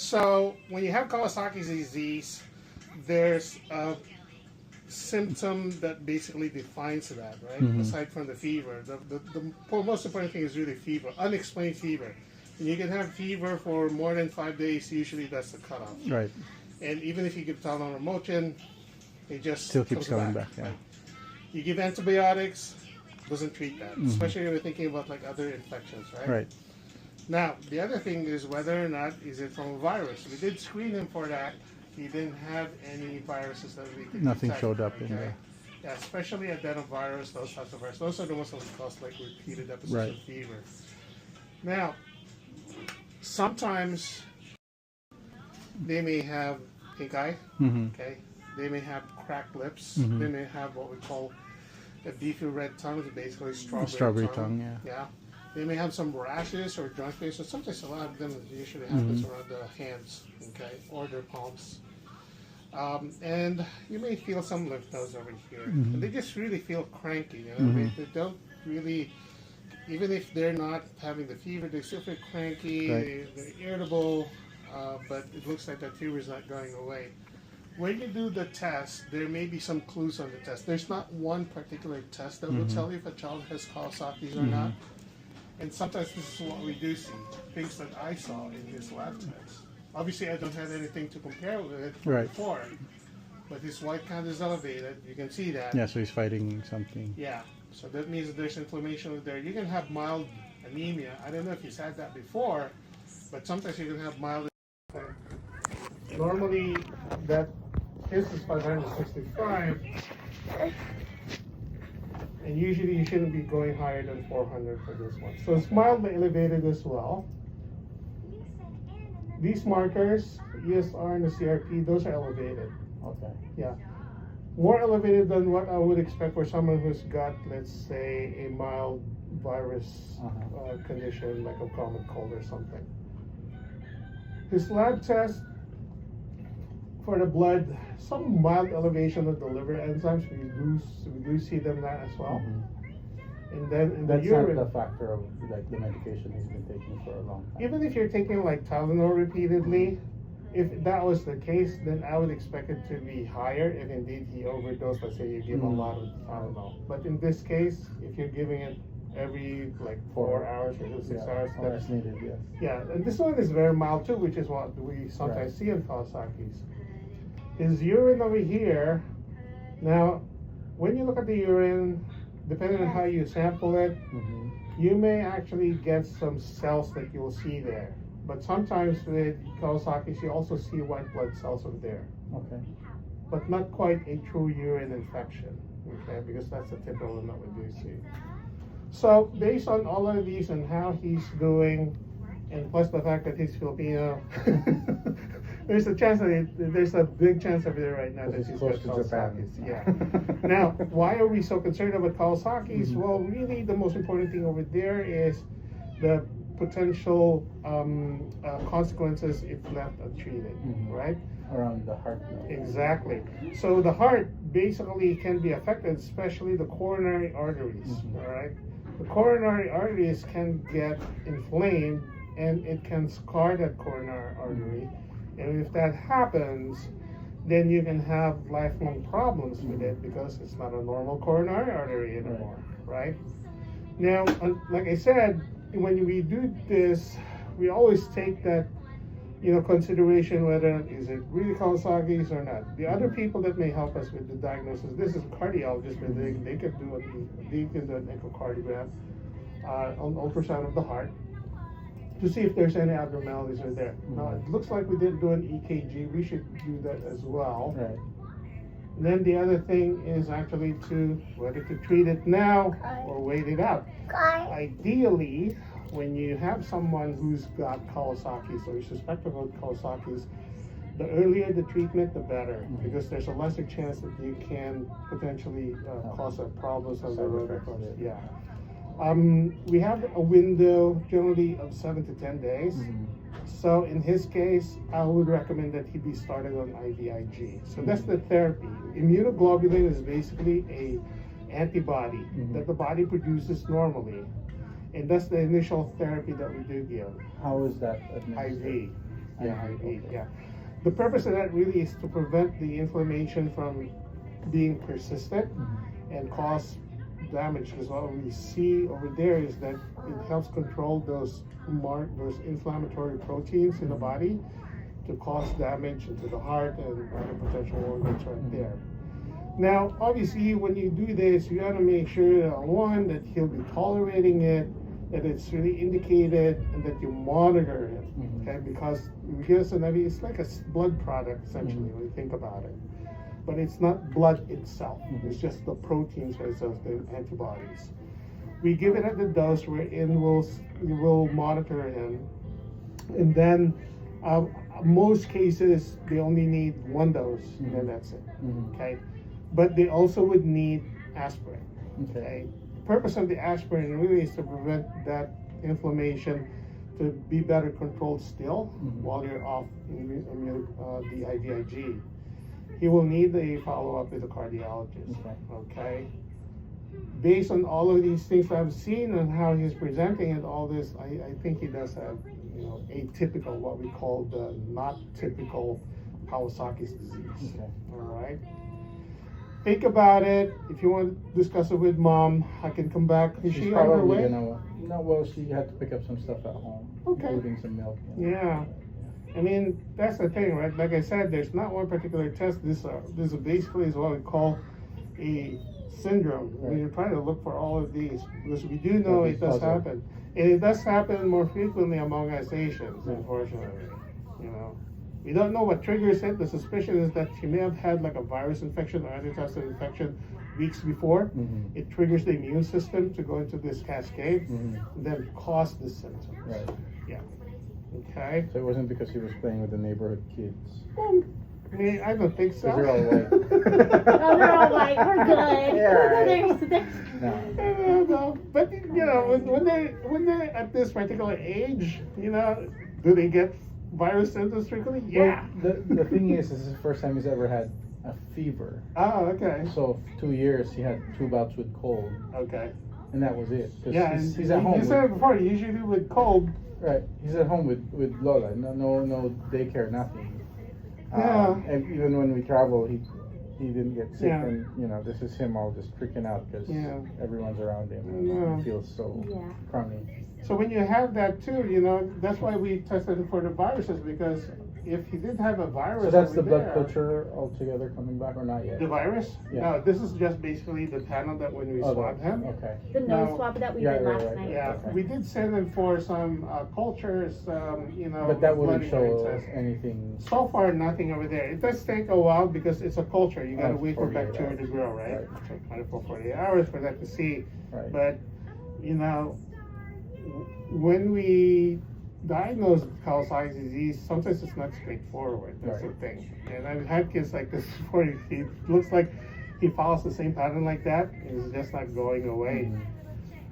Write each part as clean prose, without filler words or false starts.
So when you have Kawasaki's disease, there's a symptom that basically defines that, right? Aside from the fever, the most important thing is really fever, unexplained fever. And you can have fever for more than 5 days. Usually that's the cutoff. Right. And even if you give Tylenol or Motrin, it just Still keeps coming back. Yeah. You give antibiotics, doesn't treat that. Especially if you're thinking about like other infections, right? Right. Now, the other thing is whether or not is it from a virus. We did screen him for that. He didn't have any viruses that we could Nothing detect, showed up in there. Yeah, especially adenovirus, those types of viruses. Those are the ones that cause like repeated episodes Right. of fever. Now, sometimes they may have pink eye, okay? They may have cracked lips. They may have what we call a beefy red tongue, basically strawberry tongue. Yeah. They may have some rashes or joint pain. So sometimes a lot of them usually happens around the hands, okay, or their palms. And you may feel some lymph nodes over here. And they just really feel cranky. You know? They don't really, even if they're not having the fever, they still feel cranky. Right. They're irritable, but it looks like that fever is not going away. When you do the test, there may be some clues on the test. There's not one particular test that will tell you if a child has Kawasaki's or not. And sometimes this is what we do see, things that I saw in his lab test. Obviously, I don't have anything to compare with it before, but his white count is elevated. You can see that. Yeah, so he's fighting something. Yeah, so that means that there's inflammation there. You can have mild anemia. I don't know if he's had that before, but sometimes you can have mild. Normally, that his is 565. And usually you shouldn't be going higher than 400 for this one. So it's mildly elevated as well. These markers, ESR and the CRP, those are elevated. Okay. Yeah. More elevated than what I would expect for someone who's got, let's say, a mild virus condition like a common cold or something. His lab test for the blood, some mild elevation of the liver enzymes. We do see them that as well. And then in the urine, not the factor of like the medication he's been taking for a long time. even if you're taking like Tylenol repeatedly, if that was the case, then I would expect it to be higher if indeed he overdosed. Let's say you give a lot of Tylenol. But in this case, if you're giving it every like 4 hours or 6 hours, that's needed. Yes. Yeah, and this one is very mild too, which is what we sometimes see in Kawasaki's. His urine over here, now, when you look at the urine, depending on how you sample it, you may actually get some cells that you'll see there. But sometimes with Kawasaki's, you also see white blood cells over there. Okay. But not quite a true urine infection, okay, because that's the typical one that we do see. So based on all of these and how he's doing, and plus the fact that he's Filipino, there's a chance that there's a big chance of it right now that he's got Kawasaki's. Yeah. Now, why are we so concerned about Kawasaki's? Well, really, the most important thing over there is the potential consequences if left untreated, right? Around the heart. Exactly. So the heart basically can be affected, especially the coronary arteries. All right. The coronary arteries can get inflamed, and it can scar that coronary artery. And if that happens, then you can have lifelong problems with it because it's not a normal coronary artery anymore, right? Now, like I said, when we do this, we always take that, consideration whether is it really Kawasaki's or not. The other people that may help us with the diagnosis, this is a cardiologist, but they can do an echocardiogram, an ultrasound of the heart, to see if there's any abnormalities are there. Now, it looks like we didn't do an EKG. We should do that as well. Right. And then the other thing is actually whether to treat it now or wait it out. Ideally, when you have someone who's got Kawasaki's or you suspect about Kawasaki's, the earlier the treatment, the better, because there's a lesser chance that you can potentially cause a problems on the road. Yeah. We have a window generally of 7 to 10 days. So in his case, I would recommend that he be started on IVIG. So that's the therapy. Immunoglobulin is basically a antibody that the body produces normally. And that's the initial therapy that we do give. How is that administered? IV. Yeah, IV, IV, okay. yeah. The purpose of that really is to prevent the inflammation from being persistent and cause damage. Because what we see over there is that it helps control those inflammatory proteins in the body to cause damage into the heart and other potential organs right there. Now, obviously, when you do this, you got to make sure that one, that he'll be tolerating it, that it's really indicated, and that you monitor it. Okay, because because it's like a blood product essentially when you think about it, but it's not blood itself. It's just the proteins versus the antibodies. We give it at the dose wherein we'll monitor him, and then most cases they only need one dose, and then that's it. Okay, but they also would need aspirin. Okay, the purpose of the aspirin really is to prevent that inflammation to be better controlled still while you're off the IVIG. He will need a follow-up with a cardiologist. Okay. Based on all of these things I've seen and how he's presenting and all this, I think he does have, atypical, what we call the not typical Kawasaki's disease. All right. Think about it. If you want to discuss it with mom, I can come back. Is She's she on her probably way? no, well, she had to pick up some stuff at home, including some milk. Yeah. I mean, that's the thing, right? Like I said, there's not one particular test. This is basically what we call a syndrome. When you're trying to look for all of these, because we do know it does happen. And it does happen more frequently among us Asians, unfortunately. We don't know what triggers it. The suspicion is that she may have had like a virus infection or antitussive infection weeks before. It triggers the immune system to go into this cascade and then cause the symptoms. Right. Yeah. Okay. So it wasn't because he was playing with the neighborhood kids. Well, I mean, I don't think so. Because they're all white. Oh, they're all white. We're good. Yeah, No. No. But when they're at this particular age, do they get virus symptoms frequently? Yeah. Well, the thing is, this is the first time he's ever had a fever. Oh, okay. So 2 years he had 2 bouts with cold, Okay. and that was it. 'Cause Yeah, he's at home. You said it before. Usually with cold. Right, he's at home with Lola. No daycare, nothing. Yeah. And even when we travel, he didn't get sick, Yeah. and this is him all just freaking out because everyone's around him. And he feels so crummy. So when you have that too, that's why we tested for the viruses, because if he did have a virus, So that's over the blood there, culture altogether coming back, or not yet? The virus? Yeah. No, this is just basically the panel that when we swabbed him. Okay. The No. nose swab that we Yeah, did right, last right, night. Yeah, Okay. we did send him for some cultures, But that wouldn't blood show urine test. anything. So far, nothing over there. It does take a while because it's a culture. You gotta wait for 48 bacteria to hours. grow, right? Right. So 24, 48 hours for that to see. Right. But, when we diagnose Kawasaki's disease, sometimes it's not straightforward. That's the thing. And I've had kids like this before. He looks like he follows the same pattern like that. It's just not going away.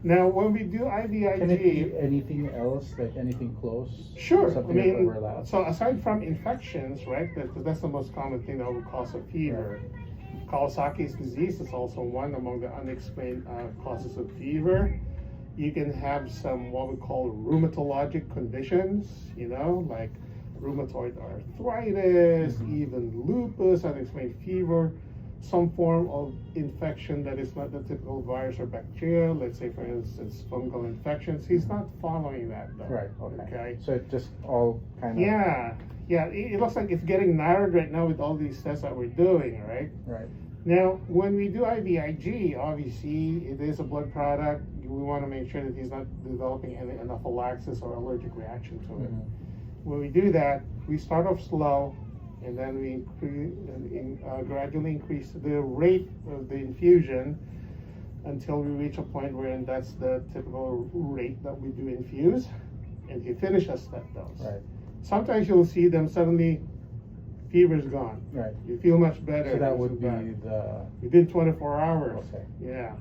Now, when we do IVIG, Can it be anything else, like anything close? sure. Something that overlaps? So aside from infections, right? That's the most common thing that would cause a fever. Kawasaki's disease is also one among the unexplained causes of fever. You can have some what we call rheumatologic conditions, like rheumatoid arthritis, even lupus, unexplained fever, some form of infection that is not the typical virus or bacteria, let's say for instance fungal infections. He's not following that though. Right, okay. Okay. So it just all kind of... Yeah, it looks like it's getting narrowed right now with all these tests that we're doing, right? Right. Now, when we do IVIG, obviously it is a blood product. We want to make sure that he's not developing any anaphylaxis or allergic reaction to it. When we do that, we start off slow, and then we gradually increase the rate of the infusion until we reach a point where that's the typical rate that we do infuse, and he finishes that dose. Right. Sometimes you'll see them suddenly, fever's gone. Right. You feel much better. So that would Isn't be bad. the... Within 24 hours. Okay. Yeah.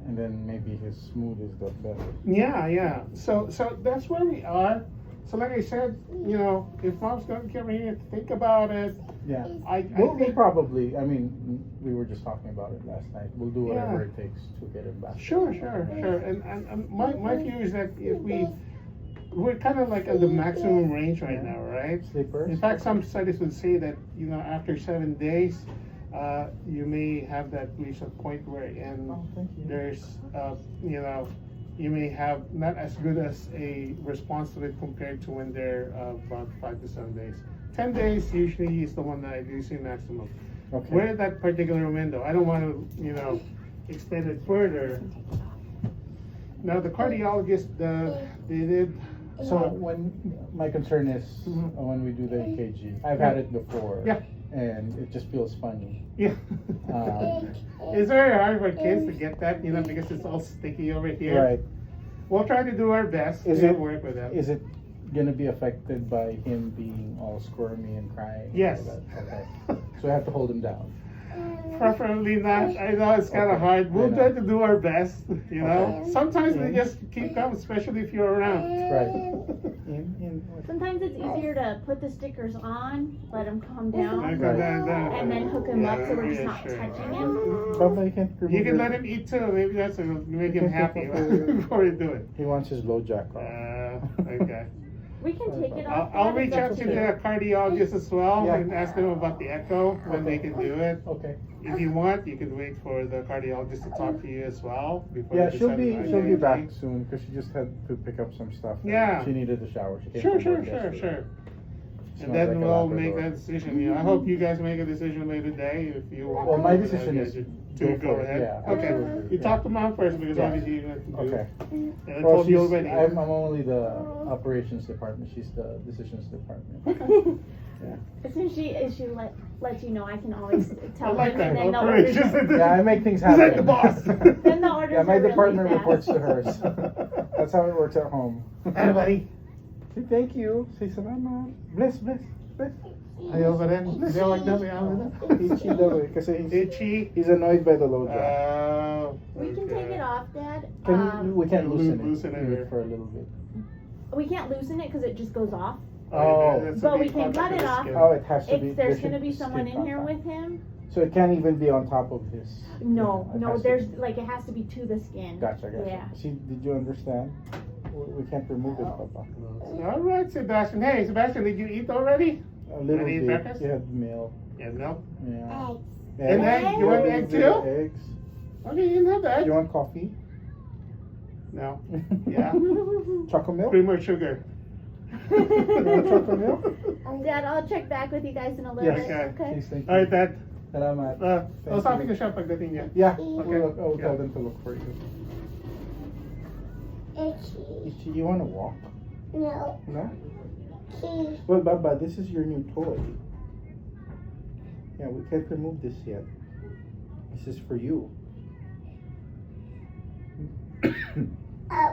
And then maybe his mood is the better. Yeah. So that's where we are. So like I said, if mom's gonna come here, think about it. Yeah. We'll probably, we were just talking about it last night. We'll do whatever Yeah. it takes to get him back. Sure. And my view is that if we we're kind of like at the maximum range right now, right? Sleepers. In fact, some studies would say that, you know, after 7 days, you may have that reach a point where Thank you. there's, you know, you may have not as good as a response to it compared to when they're about 5 to 7 days. 10 days usually is the one that I do see maximum. Okay. We're at that particular window. I don't want to, you know, extend it further. Now the cardiologist, they did. So when my concern is Mhm. when we do the EKG, I've had it before. Yeah. And it just feels funny. Yeah. Um, It's very hard for kids to get that, you know, because it's all sticky over here. Right. We'll try to do our best Is to it- work with them. Is it gonna be affected by him being all squirmy and crying? and Yes. all that? Okay. So I have to hold him down. Preferably not. I know it's kind of Okay. hard. We'll I try know. to do our best, you know. Okay. Sometimes they Mhm. just keep calm, especially if you're around. Right. Sometimes it's easier to put the stickers on, let him calm down, Like Right. that. and then hook him up so we're just Yeah, not sure. touching him. Papa, you can't remove You can your- let him eat too. Maybe that's to make him can happy take off your- before you do it. He wants his low jack off. Okay. We can take it I'll, off. I'll Dad, if reach that's out to okay. the cardiologist as well Yeah. and ask them about the echo when they can do it. Okay. If you want, you can wait for the cardiologist to talk to you as well before Yeah, you she'll decide be on she'll be anything. back soon because she just had to pick up some stuff. Yeah. She needed a shower. She came Sure, from sure, work sure, yesterday. sure. Smells And then like a we'll Labrador. make that decision. You know, I hope you guys make a decision later today if you want. Well, my to decision is to go go for it, ahead. yeah, Okay. absolutely, You yeah. talk to mom first because Yeah. obviously you're going to do. Okay. And I Well, told you she's, already. I'm only the operations department. She's the decisions department. Yeah. As soon as she lets you know, I can always I tell like him, that. and then the Operations. orders. Yeah, I make things He's happen. like the boss. Then the orders Yeah, my are really department fast. reports to hers. That's how it works at home. Hey, buddy. Say thank you. Say salamat. Bless, bless, bless. Ayaw ka rin? Hindi ako nagdami. Itchy daw eh. Kasi Itchy. he's annoyed by the low jack. We can take it off, Dad. We can't loosen loosen it. it. Leave it for a little bit. We can't loosen it because it just goes off. Oh. But we can cut it off. Oh, it has to be. If there's there going to should be someone skin in here contact. with him, So it can't even be on top of his. no, It no, has to there's be- like it has to be to the skin. Gotcha. Yeah. See, did you understand? We can't remove it, Papa. All right, Sebastian. Hey, Sebastian, did you eat already? A little Any bit. breakfast? You had milk. Yeah, no. Yeah. And egg? You want egg too? Eggs. Okay, you didn't have that. You want coffee? No. Yeah. Chocolate milk? Cream or sugar? You want chocolate milk? Dad, I'll check back with you guys in a little Yes. bit. Okay. Please, thank you. All right, Dad. Salamat. Kausapin ko siya pagdating niya. Yeah, Okay. I'll Yeah. tell them to look for you. Itchy, you want to walk? No. No? Well, Baba, this is your new toy. Yeah, we can't remove this yet. This is for you. Oh.